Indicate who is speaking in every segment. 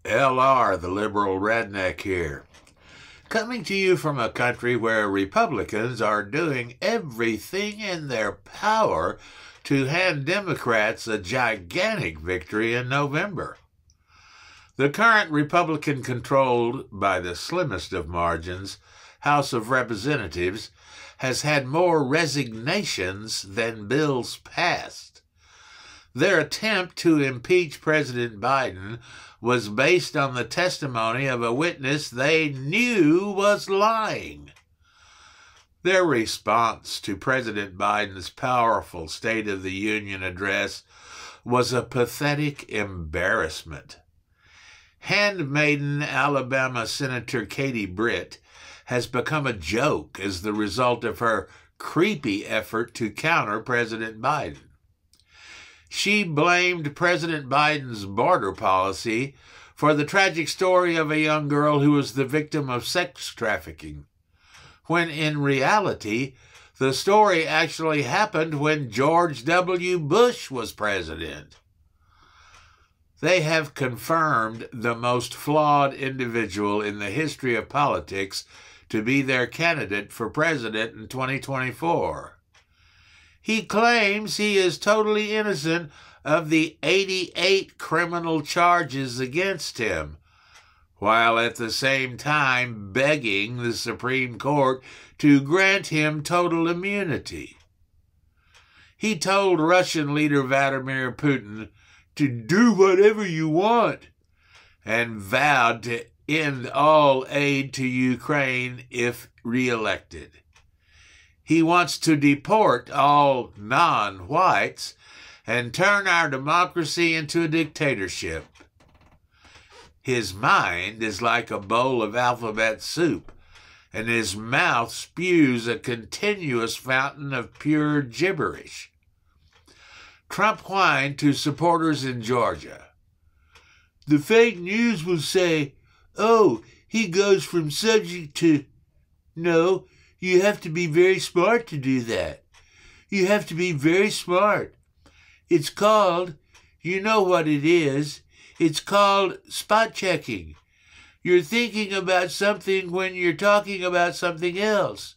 Speaker 1: LR, the Liberal Redneck here, coming to you from a country where Republicans are doing everything in their power to hand Democrats a gigantic victory in November. The current Republican-controlled, by the slimmest of margins, House of Representatives has had more resignations than bills passed. Their attempt to impeach President Biden was based on the testimony of a witness they knew was lying. Their response to President Biden's powerful State of the Union address was a pathetic embarrassment. Handmaiden Alabama Senator Katie Britt has become a joke as the result of her creepy effort to counter President Biden. She blamed President Biden's border policy for the tragic story of a young girl who was the victim of sex trafficking, when in reality, the story actually happened when George W. Bush was president. They have confirmed the most flawed individual in the history of politics to be their candidate for president in 2024. He claims he is totally innocent of the 88 criminal charges against him, while at the same time begging the Supreme Court to grant him total immunity. He told Russian leader Vladimir Putin to do whatever you want and vowed to end all aid to Ukraine if reelected. He wants to deport all non-whites and turn our democracy into a dictatorship. His mind is like a bowl of alphabet soup, and his mouth spews a continuous fountain of pure gibberish. Trump whined to supporters in Georgia. The fake news will say, oh, he goes from subject to... No, you have to be very smart to do that. You have to be very smart. It's called, you know what it is, it's called spot checking. You're thinking about something when you're talking about something else.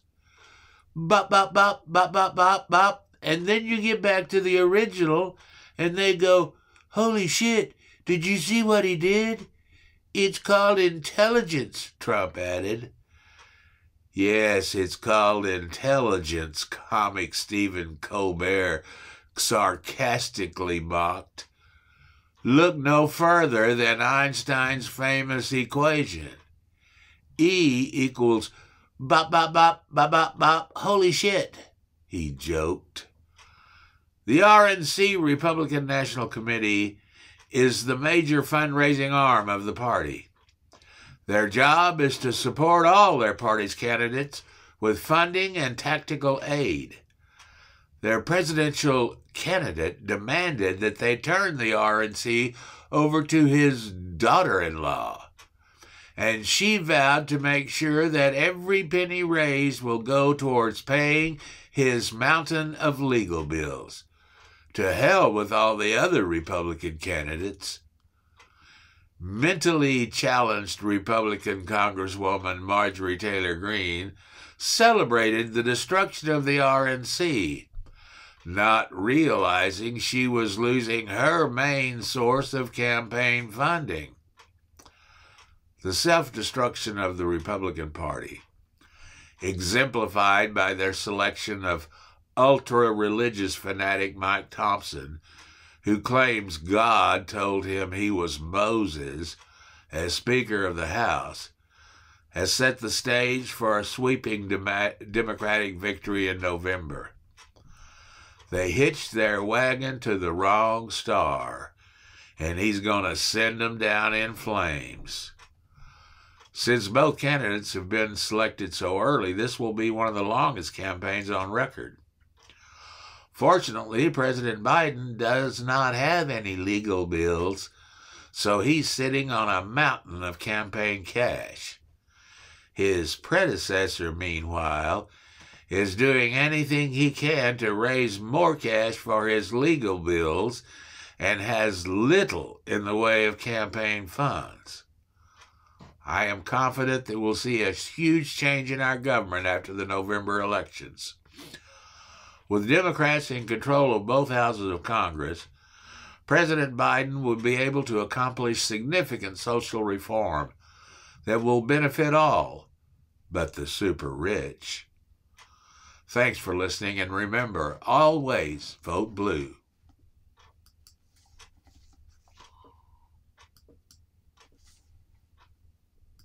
Speaker 1: Bop, bop, bop, bop, bop, bop, bop. And then you get back to the original, and they go, holy shit, did you see what he did? It's called intelligence, Trump added. Yes, it's called intelligence, comic Stephen Colbert sarcastically mocked. Look no further than Einstein's famous equation. E equals bop, bop, bop, bop, bop, bop, holy shit, he joked. The RNC, Republican National Committee, is the major fundraising arm of the party. Their job is to support all their party's candidates with funding and tactical aid. Their presidential candidate demanded that they turn the RNC over to his daughter-in-law, and she vowed to make sure that every penny raised will go towards paying his mountain of legal bills. To hell with all the other Republican candidates. Mentally challenged Republican Congresswoman Marjorie Taylor Greene celebrated the destruction of the RNC, not realizing she was losing her main source of campaign funding. The self-destruction of the Republican Party, exemplified by their selection of ultra-religious fanatic Mike Thompson, who claims God told him he was Moses, as Speaker of the House, has set the stage for a sweeping Democratic victory in November. They hitched their wagon to the wrong star, and he's going to send them down in flames. Since both candidates have been selected so early, this will be one of the longest campaigns on record. Fortunately, President Biden does not have any legal bills, so he's sitting on a mountain of campaign cash. His predecessor, meanwhile, is doing anything he can to raise more cash for his legal bills and has little in the way of campaign funds. I am confident that we'll see a huge change in our government after the November elections. With Democrats in control of both houses of Congress, President Biden will be able to accomplish significant social reform that will benefit all but the super rich. Thanks for listening, and remember, always vote blue.